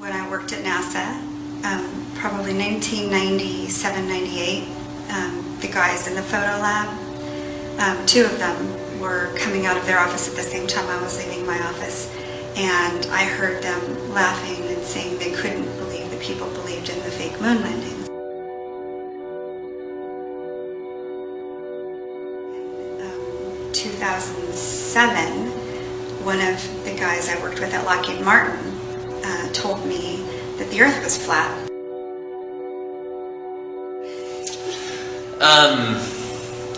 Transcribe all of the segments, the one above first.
When I worked at NASA, probably 1997, 98, the guys in the photo lab, two of them were coming out of their office at the same time I was leaving my office, and I heard them laughing and saying they couldn't believe that people believed in the fake moon landings. In 2007, one of the guys I worked with at Lockheed Martin told me that the Earth was flat.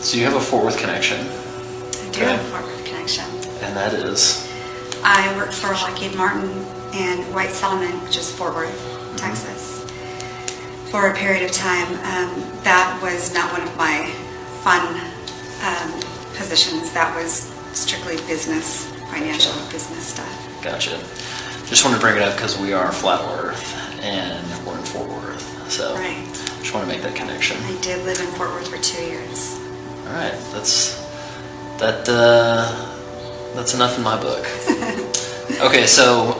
So you have a Fort Worth connection. I do have a Fort Worth connection. And that is? I worked for Lockheed Martin in White Settlement, which is Fort Worth, Texas, for a period of time. That was not one of my fun positions. That was strictly business, financial business stuff. Gotcha. Just wanted to bring it up because we are Flat Earth and we're in Fort Worth. So right. Just want to make that connection. I did live in Fort Worth for 2 years. All right, that's enough in my book. Okay, so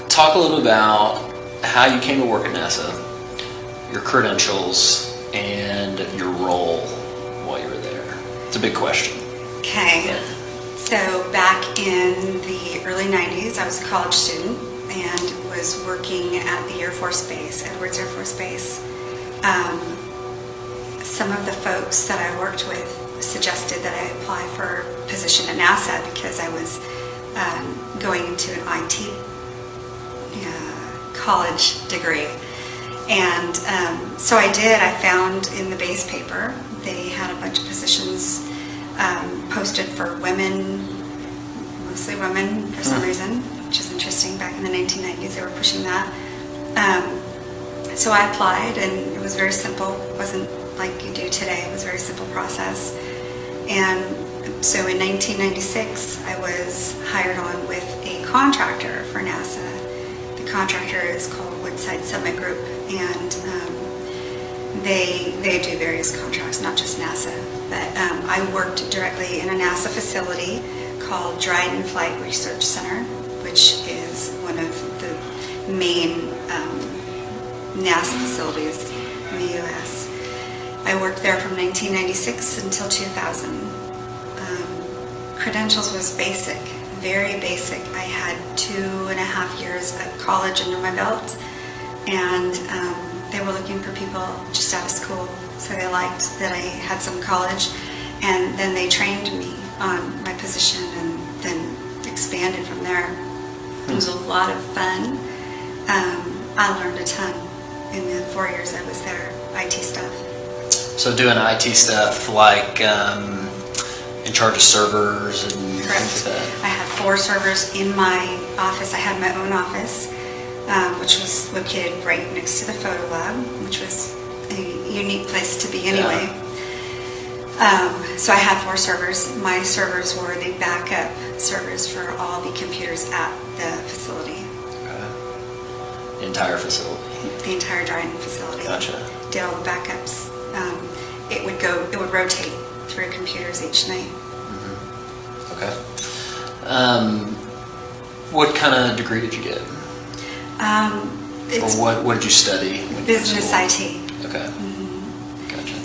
talk a little about how you came to work at NASA, your credentials, and your role while you were there. It's a big question. Okay, so back in the early 90s, I was a college student and was working at the Air Force Base, Edwards Air Force Base. Some of the folks that I worked with suggested that I apply for a position at NASA because I was going into an IT college degree. And so I did. I found in the base paper, they had a bunch of positions posted for women, mostly women for some reason, which is interesting. Back in the 1990s, they were pushing that. So I applied, and it was very simple. It wasn't like you do today. It was a very simple process. And so in 1996, I was hired on with a contractor for NASA. The contractor is called Woodside Summit Group, and they do various contracts, not just NASA. But I worked directly in a NASA facility called Dryden Flight Research Center, which is one of the main NASA facilities in the U.S. I worked there from 1996 until 2000. Credentials was basic, very basic. I had 2.5 years of college under my belt, and they were looking for people just out of school, so they liked that I had some college, and then they trained me on my position and then expanded from there. It was a lot of fun. I learned a ton in the 4 years I was there, IT stuff. So doing IT stuff like in charge of servers and Correct. things like that? I had 4 servers in my office. I had my own office, which was located right next to the photo lab, which was a unique place to be anyway. Yeah. So I had 4 servers. My servers were the backup servers for all the computers at the facility. Okay. The entire facility? The entire Dryden facility. Gotcha. Did all the backups. It would rotate through computers each night. Mm-hmm. Okay. What kind of degree did you get? Or what did you study? Business IT. Okay. Mm-hmm. Gotcha.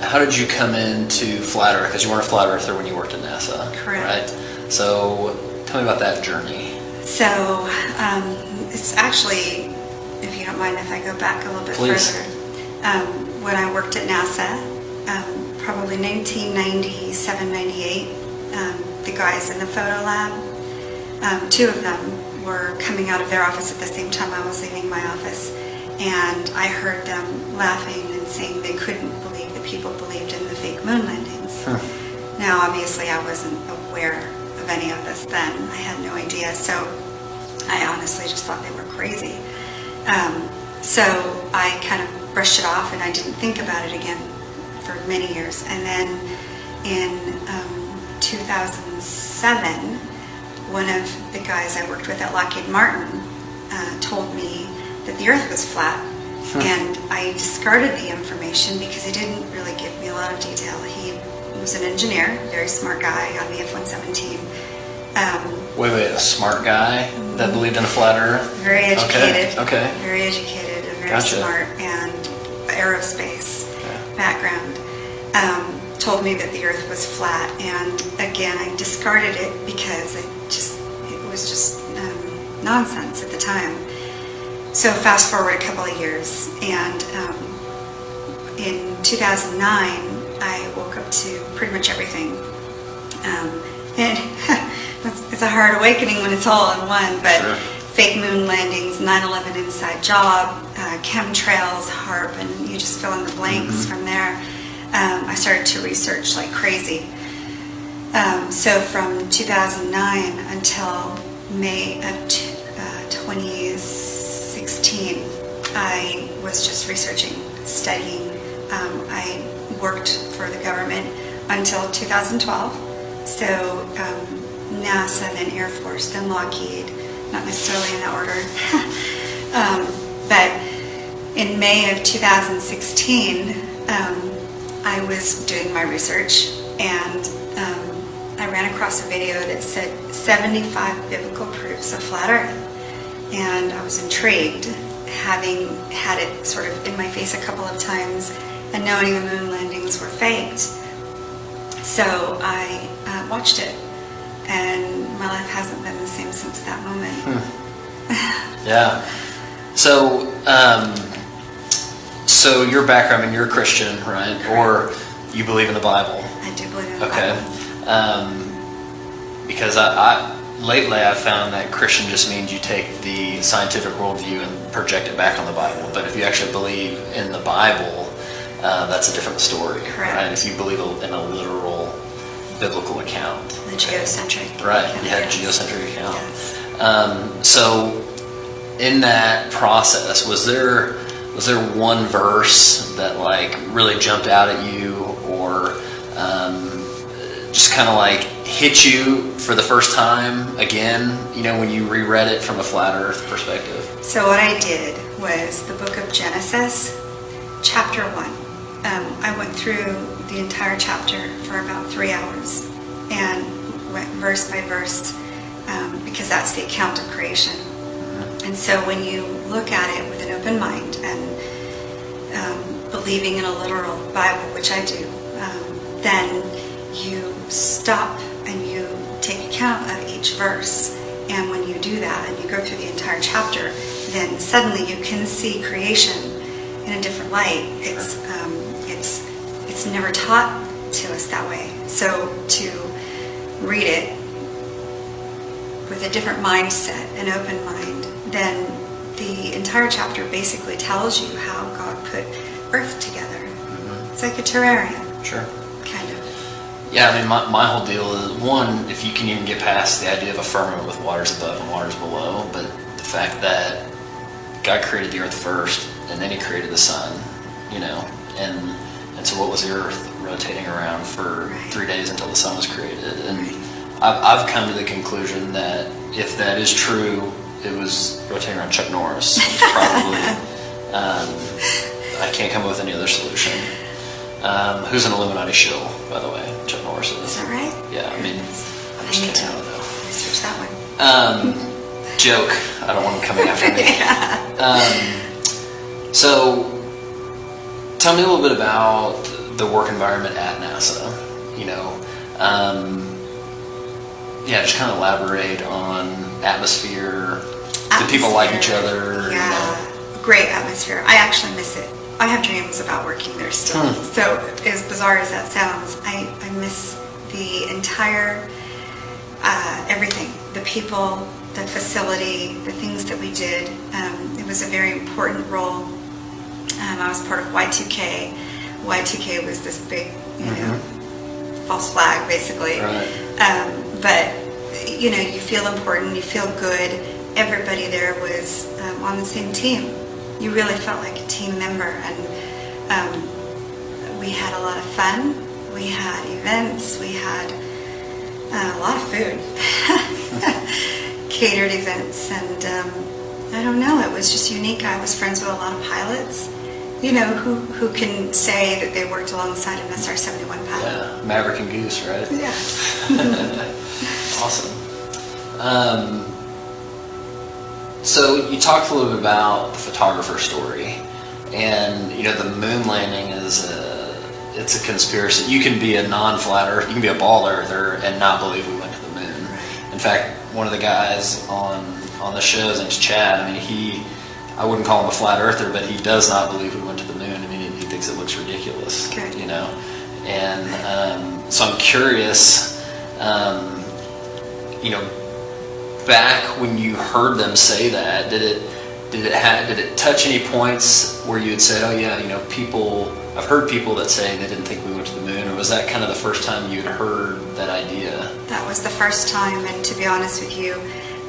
How did you come into Flat Earth? Because you weren't a Flat Earther when you worked at NASA. Correct. Right? So tell me about that journey. So it's actually, if you don't mind if I go back a little bit Please. further, when I worked at NASA, probably 1997, 98, the guys in the photo lab, 2 of them were coming out of their office at the same time I was leaving my office, and I heard them laughing and saying they couldn't believe that people believed in the fake moon landings. Huh. Now, obviously, I wasn't aware of any of this then. I had no idea, so I honestly just thought they were crazy. So I kind of brushed it off, and I didn't think about it again for many years. And then in 2007, one of the guys I worked with at Lockheed Martin told me that the Earth was flat. And I discarded the information because he didn't really give me a lot of detail. He was an engineer, very smart guy on the F-117. Wait, a smart guy that believed in a flat Earth? Very educated. Okay. Very educated and very Gotcha. smart, and aerospace background. Told me that the Earth was flat, and again, I discarded it because it was just nonsense at the time. So fast forward a couple of years, and in 2009, I woke up to pretty much everything. And it's a hard awakening when it's all in one, but Sure. fake moon landings, 9/11 inside job, chemtrails, HARP, and you just fill in the blanks from there. I started to research like crazy. So from 2009 until May of 2016, I was just researching, studying. I worked for the government until 2012. So NASA, then Air Force, then Lockheed, not necessarily in that order. But in May of 2016, I was doing my research, and I ran across a video that said 75 biblical proofs of flat Earth. And I was intrigued, having had it sort of in my face a couple of times and knowing the moon landings were faked. So I watched it, and my life hasn't been the same since that moment. Yeah. So your background, I mean, you're a Christian, right? Correct. Or you believe in the Bible? I do believe in the Okay. Bible. Because I lately I've found that Christian just means you take the scientific worldview and project it back on the Bible. But if you actually believe in the Bible, that's a different story. Correct. Right? If you believe in a literal biblical account. The geocentric. Right, account, you had a yes. geocentric account. Yes. So in that process, was there one verse that like really jumped out at you, or just kind of like hit you for the first time again, when you reread it from a flat Earth perspective? So what I did was the book of Genesis, chapter 1. I went through the entire chapter for about 3 hours and went verse by verse, because that's the account of creation. And so when you look at it with an open mind and believing in a literal Bible, which I do, then you stop and you take account of each verse. And when you do that and you go through the entire chapter, then suddenly you can see creation in a different light. It's never taught to us that way. So to read it with a different mindset, an open mind, then the entire chapter basically tells you how God put Earth together. It's like a terrarium. Sure. Kind of. Yeah, I mean, my whole deal is, one, if you can even get past the idea of a firmament with waters above and waters below, but the fact that God created the earth first, and then he created the sun, and so what was the earth rotating around for 3 days until the sun was created? And I've come to the conclusion that if that is true, it was rotating around Chuck Norris. It's probably, I can't come up with any other solution. Who's an Illuminati shill, by the way? Chuck Norris is. Is that right? Yeah, I mean, I'm I just need kidding. I to don't know. research that one. Joke. I don't want him coming after me. So, tell me a little bit about the work environment at NASA. Just kind of elaborate on atmosphere. Do people like each other? Yeah, great atmosphere. I actually miss it. I have dreams about working there still. So as bizarre as that sounds, I miss the entire, everything. The people, the facility, the things that we did. It was a very important role. I was part of Y2K. Y2K was this big, false flag, basically. Right. But, you feel important, you feel good. Everybody there was on the same team. You really felt like a team member, and we had a lot of fun. We had events. We had a lot of food, catered events, and I don't know. It was just unique. I was friends with a lot of pilots, who can say that they worked alongside an SR-71 pilot. Yeah, Maverick and Goose, right? Yeah. Awesome. So you talked a little bit about the photographer story, and the moon landing is it's a conspiracy. You can be a non-flat earth, you can be a ball earther and not believe we went to the moon. In fact, one of the guys on the show, his name's Chad. I mean, I wouldn't call him a flat earther, but he does not believe we went to the moon. I mean, he thinks it looks ridiculous. Good. And so I'm curious. Back when you heard them say that, did it touch any points where you would say, oh yeah, I've heard people that say they didn't think we went to the moon, or was that kind of the first time you'd heard that idea? That was the first time, and to be honest with you,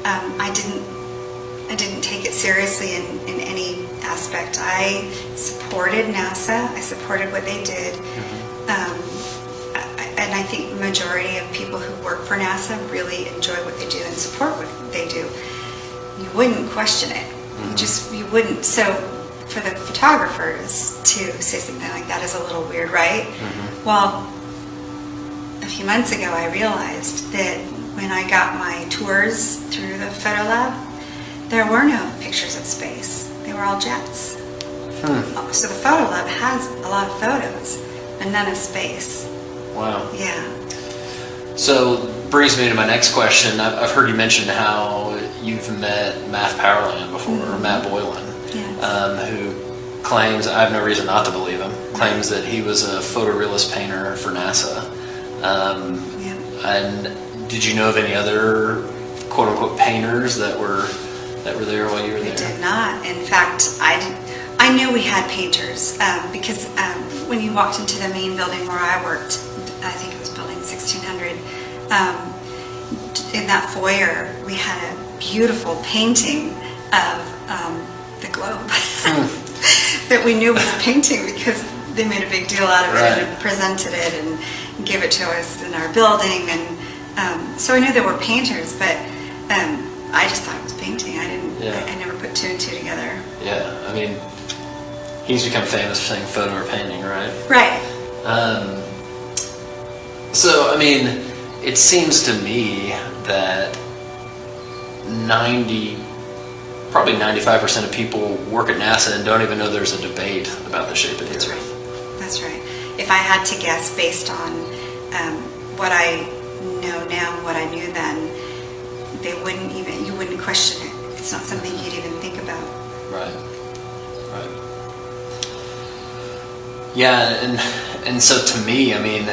I didn't take it seriously in any aspect. I supported NASA. I supported what they did. And I think the majority of people who work for NASA really enjoy what they do and support what they do. You wouldn't question it. You wouldn't. So for the photographers to say something like that is a little weird, right? Well, a few months ago I realized that when I got my tours through the photo lab, there were no pictures of space. They were all jets. So the photo lab has a lot of photos, but none of space. Wow. Yeah. So brings me to my next question. I've heard you mention how you've met Matt Powerland before, or Matt Boylan, Yes. who claims, I have no reason not to believe him, claims that he was a photorealist painter for NASA. And did you know of any other quote-unquote painters that were there while you were there? We did not. In fact, I knew we had painters because when you walked into the main building where I worked, I think it was building 1600, in that foyer we had a beautiful painting of the globe that we knew was a painting because they made a big deal out of it and presented it and gave it to us in our building. And so I knew there were painters, but I just thought it was painting. I never put two and two together. Yeah, I mean, he's become famous for saying photo or painting, right? Right. So, I mean, it seems to me that probably 95% of people work at NASA and don't even know there's a debate about the shape of the Earth. That's right. If I had to guess based on what I know now and what I knew then, you wouldn't question it. It's not something you'd even think about. Right. Yeah, and so to me, I mean,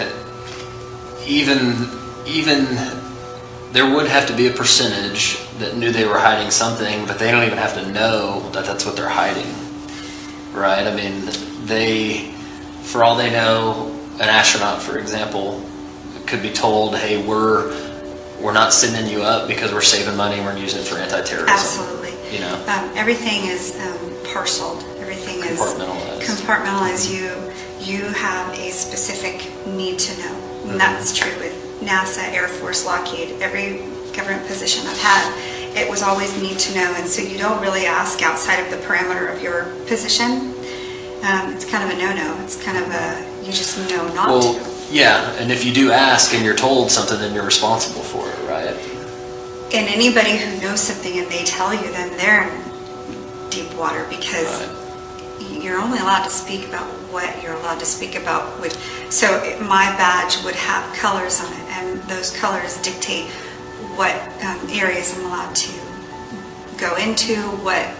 even there would have to be a percentage that knew they were hiding something, but they don't even have to know that that's what they're hiding, right? I mean, for all they know, an astronaut, for example, could be told, hey, we're not sending you up because we're saving money and we're using it for anti-terrorism. Absolutely. Everything is parceled. Everything is compartmentalized. You have a specific need to know. And that's true with NASA, Air Force, Lockheed, every government position I've had. It was always need to know, and so you don't really ask outside of the parameter of your position. It's kind of a no-no. It's kind of you just know not to. Yeah, and if you do ask and you're told something, then you're responsible for it, right? And anybody who knows something and they tell you, then they're in deep water because you're only allowed to speak about what you're allowed to speak about. So my badge would have colors on it, and those colors dictate what areas I'm allowed to go into, what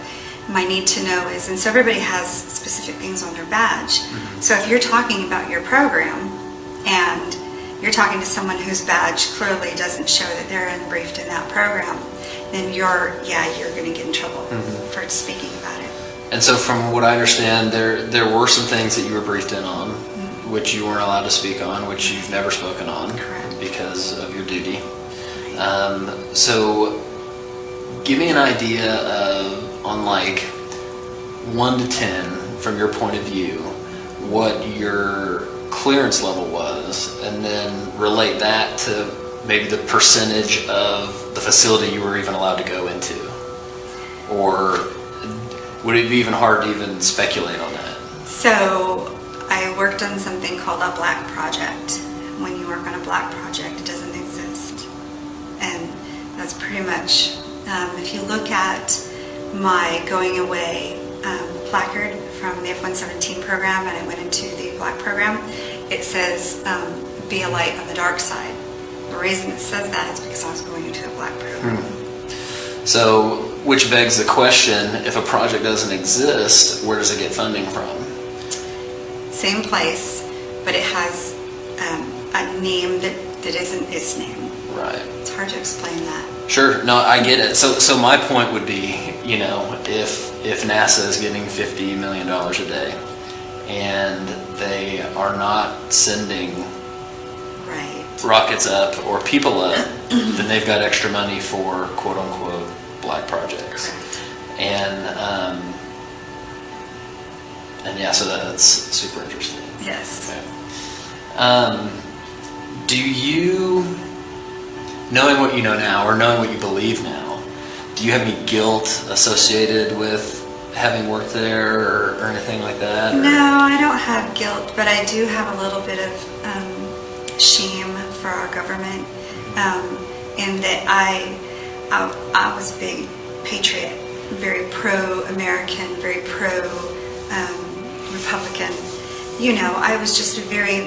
my need to know is. And so everybody has specific things on their badge. So if you're talking about your program and you're talking to someone whose badge clearly doesn't show that they're briefed in that program, then you're going to get in trouble for speaking about it. And so from what I understand, there were some things that you were briefed in on, which you weren't allowed to speak on, which you've never spoken on. Correct. Because of your duty. So give me an idea of, on like 1 to 10, from your point of view, what your clearance level was, and then relate that to maybe the percentage of the facility you were even allowed to go into. Or would it be even hard to even speculate on that? So I worked on something called a black project, when you work on a black project. It doesn't exist. And that's pretty much, if you look at my going away placard from the F-117 program, and I went into the black program, it says, be a light on the dark side. The reason it says that is because I was going into a black program. So, which begs the question, if a project doesn't exist, where does it get funding from? Same place, but it has a name that isn't its name. Right. It's hard to explain that. Sure. No, I get it. So my point would be, if NASA is getting $50 million a day and they are not sending rockets up or people up, then they've got extra money for quote unquote black projects. Correct. And yeah, so that's super interesting. Yes. Okay. Do you, knowing what you know now or knowing what you believe now, do you have any guilt associated with having worked there or anything like that? Or? No, I don't have guilt, but I do have a little bit of shame for our government, in that I was a big patriot, very pro-American, very pro-Republican. I was just a very,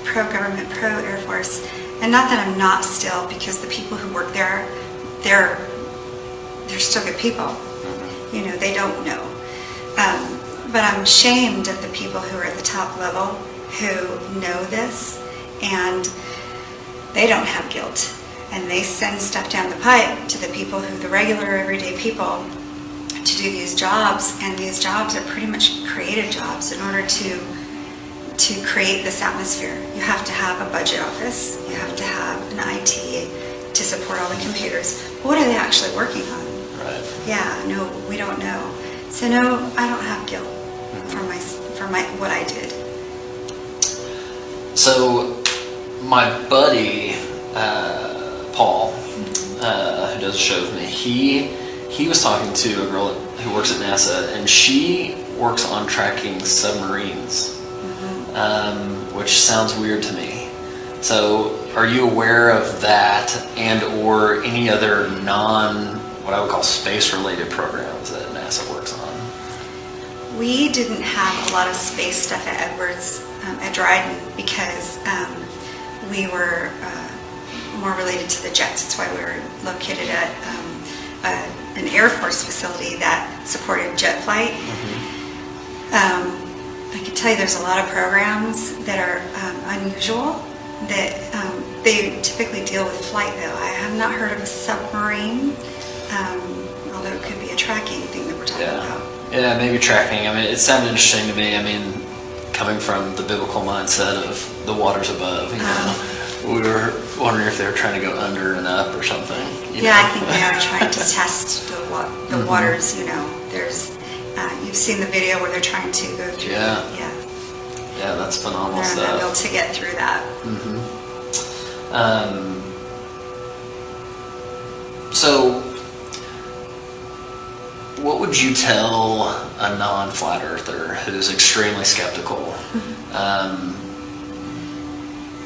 pro-government, pro-Air Force. And not that I'm not still, because the people who work there, they're still good people. They don't know. But I'm ashamed of the people who are at the top level who know this, and they don't have guilt. And they send stuff down the pipe to the people the regular everyday people, to do these jobs. And these jobs are pretty much creative jobs. In order to create this atmosphere, you have to have a budget office, you have to have an IT to support all the computers. But what are they actually working on? Right. Yeah, no, we don't know. So no, I don't have guilt for what I did. So my buddy Paul, who does a show with me, he was talking to a girl who works at NASA, and she works on tracking submarines, which sounds weird to me. So are you aware of that and or any other what I would call space-related programs that NASA works on? We didn't have a lot of space stuff at Edwards, at Dryden, because we were more related to the jets. That's why we were located at an Air Force facility that supported jet flight. I can tell you there's a lot of programs that are unusual that they typically deal with flight, though. I have not heard of a submarine, although it could be a tracking thing that we're talking about. Yeah, maybe tracking. I mean, it sounded interesting to me. I mean, coming from the biblical mindset of the waters above, we were wondering if they were trying to go under and up or something. I think they are trying to test the waters. There's you've seen the video where they're trying to go through. Yeah, that's phenomenal stuff. They're able to get through that. So, what would you tell a non-flat earther who's extremely skeptical?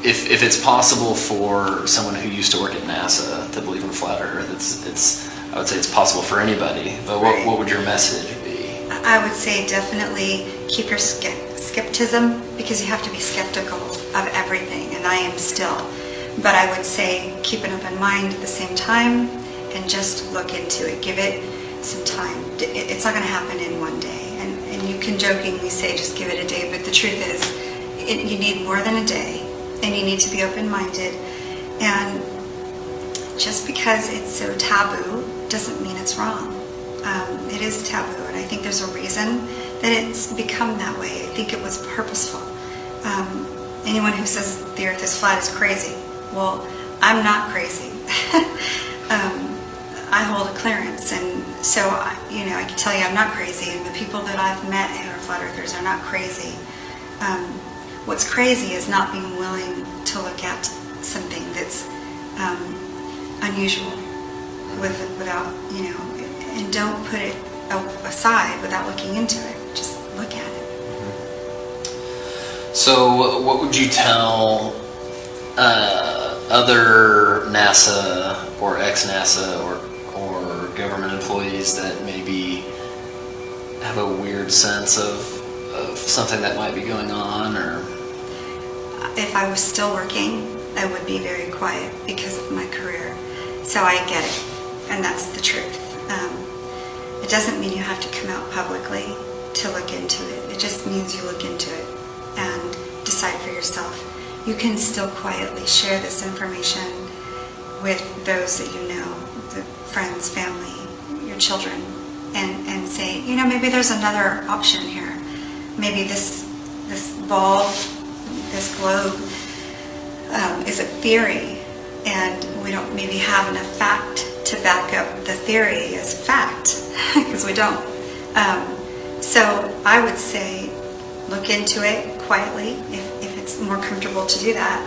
If it's possible for someone who used to work at NASA to believe in flat Earth, I would say it's possible for anybody. But what would your message be? I would say definitely keep your skepticism, because you have to be skeptical of everything, and I am still. But I would say keep an open mind at the same time, and just look into it. Give it some time. It's not going to happen in one day. And you can jokingly say just give it a day, but the truth is you need more than a day, and you need to be open-minded. And just because it's so taboo doesn't mean it's wrong. It is taboo, and I think there's a reason that it's become that way. I think it was purposeful. Anyone who says the earth is flat is crazy. Well, I'm not crazy. I hold a clearance, and so I can tell you I'm not crazy, and the people that I've met who are flat earthers are not crazy. What's crazy is not being willing to look at something that's unusual without, and don't put it aside without looking into it. Just look at it. So what would you tell other NASA or ex-NASA or government employees that maybe have a weird sense of something that might be going on? Or If I was still working, I would be very quiet because of my career. So I get it, and that's the truth. It doesn't mean you have to come out publicly to look into it. It just means you look into it and decide for yourself. You can still quietly share this information with those that you know, the friends, family, your children, and say, maybe there's another option here. Maybe this ball, this globe, is a theory, and we don't maybe have enough fact to back up the theory as fact, because we don't. So I would say look into it quietly if it's more comfortable to do that,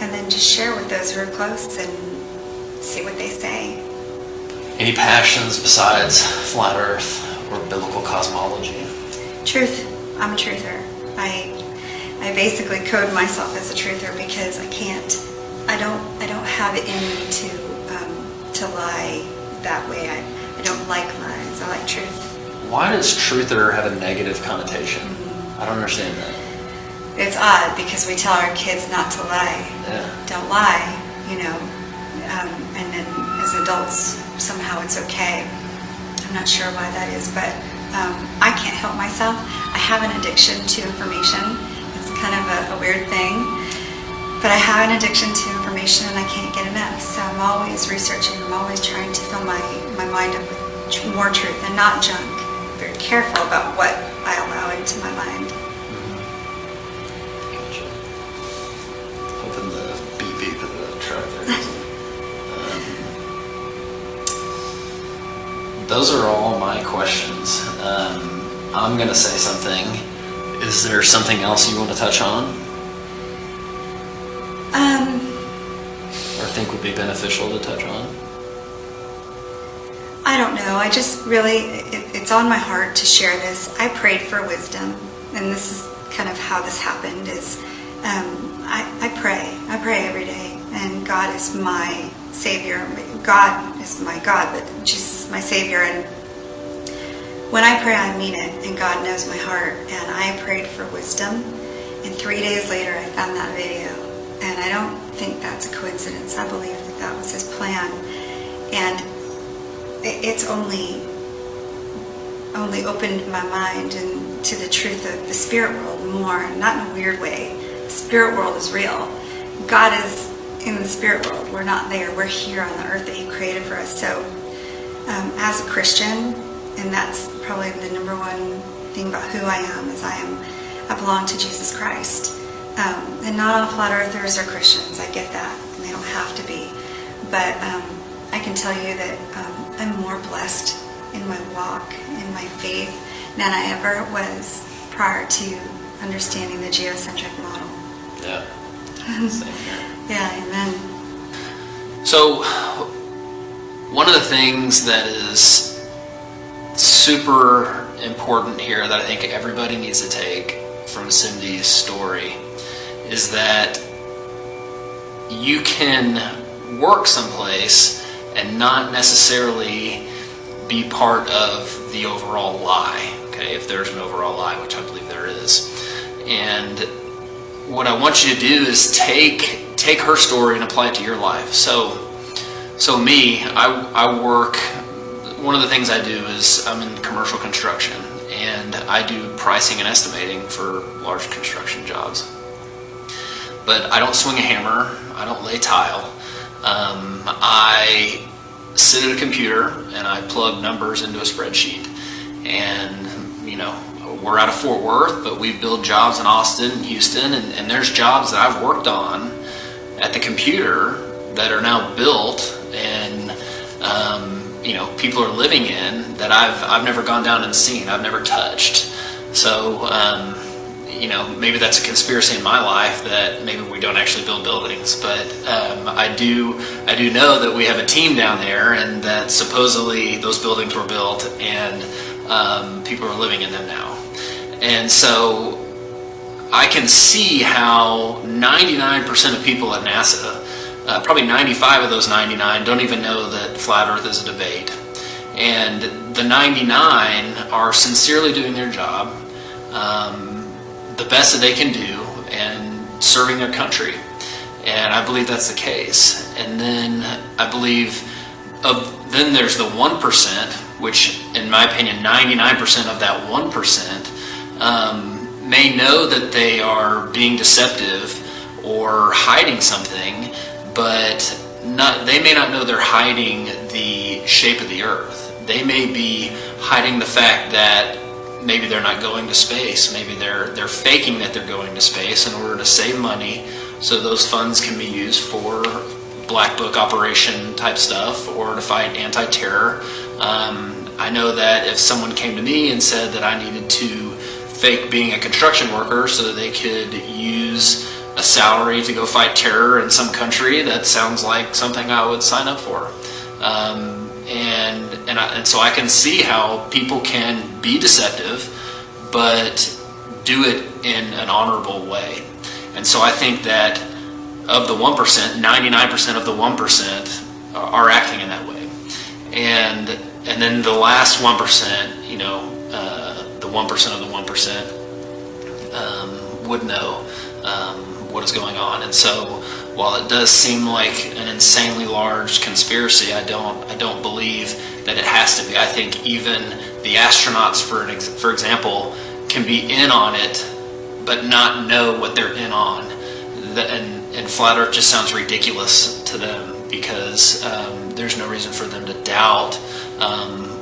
and then just share with those who are close and see what they say. any passions besides flat Earth or biblical cosmology? Truth. I'm a truther. I basically code myself as a truther because I don't have it in me to lie that way. I don't like lies. I like truth. Why does truther have a negative connotation? I don't understand that. It's odd because we tell our kids not to lie. Yeah. Don't lie, and then as adults, somehow it's okay. I'm not sure why that is, but I can't help myself. I have an addiction to information. It's kind of a weird thing, but I have an addiction to information and I can't get enough. So I'm always researching. I'm always trying to fill my mind up with more truth and not junk. I'm very careful about what I allow into my mind. Gotcha. Hoping the beep beep of the truck there doesn't. Those are all my questions. I'm going to say something. Is there something else you want to touch on? Or think would be beneficial to touch on? I don't know. I just really, it's on my heart to share this. I prayed for wisdom, and this is kind of how this happened. Is I pray. I pray every day, and God is my Savior. God is my God, but Jesus is my Savior. And when I pray, I mean it, and God knows my heart. And I prayed for wisdom, and 3 days later, I found that video. And I don't think that's a coincidence. I believe that that was His plan. And it's only opened my mind and to the truth of the spirit world more, not in a weird way. The spirit world is real. God is in the spirit world. We're not there. We're here on the earth that He created for us. So as a Christian, and that's probably the number one thing about who I am, is I belong to Jesus Christ. And not all flat earthers are Christians. I get that, and they don't have to be. But I can tell you that I'm more blessed in my walk, in my faith, than I ever was prior to understanding the geocentric model. Yeah. Same here. Yeah, amen. So, one of the things that is super important here that I think everybody needs to take from Cyndi's story is that you can work someplace and not necessarily be part of the overall lie, okay, if there's an overall lie, which I believe there is. And what I want you to do is take her story and apply it to your life. So me, I work, one of the things I do is I'm in commercial construction, and I do pricing and estimating for large construction jobs. But I don't swing a hammer, I don't lay tile. I sit at a computer and I plug numbers into a spreadsheet. And, we're out of Fort Worth, but we build jobs in Austin and Houston, and there's jobs that I've worked on at the computer that are now built and, people are living in that I've never gone down and seen, I've never touched. So, maybe that's a conspiracy in my life that maybe we don't actually build buildings, but I do know that we have a team down there, and that supposedly those buildings were built and people are living in them now. And so I can see how 99% of people at NASA, probably 95 of those 99, don't even know that flat Earth is a debate. And the 99 are sincerely doing their job, the best that they can do, and serving their country. And I believe that's the case. And then I believe then there's the 1%, which in my opinion 99% of that 1% may know that they are being deceptive or hiding something, but they may not know they're hiding the shape of the Earth. They may be hiding the fact that maybe they're not going to space. Maybe they're faking that they're going to space in order to save money, so those funds can be used for black book operation type stuff or to fight anti-terror. I know that if someone came to me and said that I needed to fake being a construction worker so that they could use a salary to go fight terror in some country, that sounds like something I would sign up for. And so I can see how people can be deceptive, but do it in an honorable way. And so I think that of the 1%, 99% of the 1% are acting in that way. And then the last 1%, the 1% of the 1% would know what is going on. And so while it does seem like an insanely large conspiracy, I don't believe that it has to be. I think even the astronauts, for example, can be in on it, but not know what they're in on. And flat Earth just sounds ridiculous to them because there's no reason for them to doubt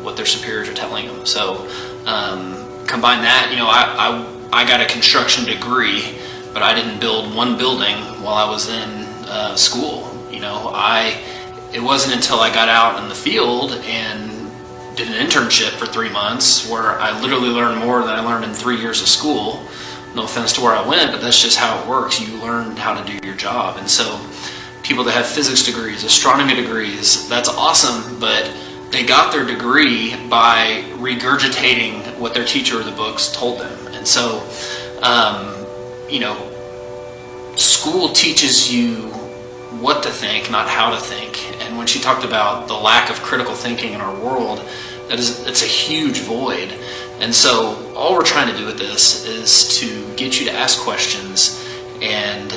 what their superiors are telling them. So combine that, I got a construction degree, but I didn't build one building while I was in school. It wasn't until I got out in the field and did an internship for 3 months where I literally learned more than I learned in 3 years of school. No offense to where I went, but that's just how it works. You learn how to do your job. And so people that have physics degrees, astronomy degrees, that's awesome, but they got their degree by regurgitating what their teacher or the books told them. And so, school teaches you what to think, not how to think. And when she talked about the lack of critical thinking in our world, it's a huge void. And so all we're trying to do with this is to get you to ask questions and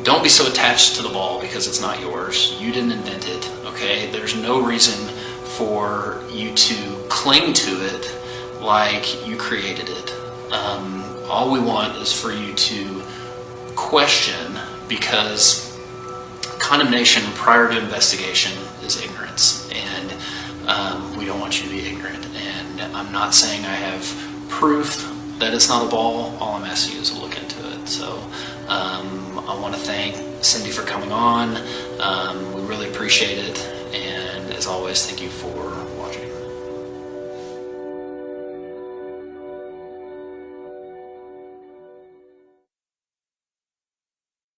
don't be so attached to the ball because it's not yours. You didn't invent it, okay? There's no reason for you to cling to it like you created it. All we want is for you to question, because condemnation prior to investigation is ignorance, and we don't want you to be ignorant. And I'm not saying I have proof that it's not a ball. All I'm asking you is to look into it. So I want to thank Cyndi for coming on. We really appreciate it, and as always, thank you for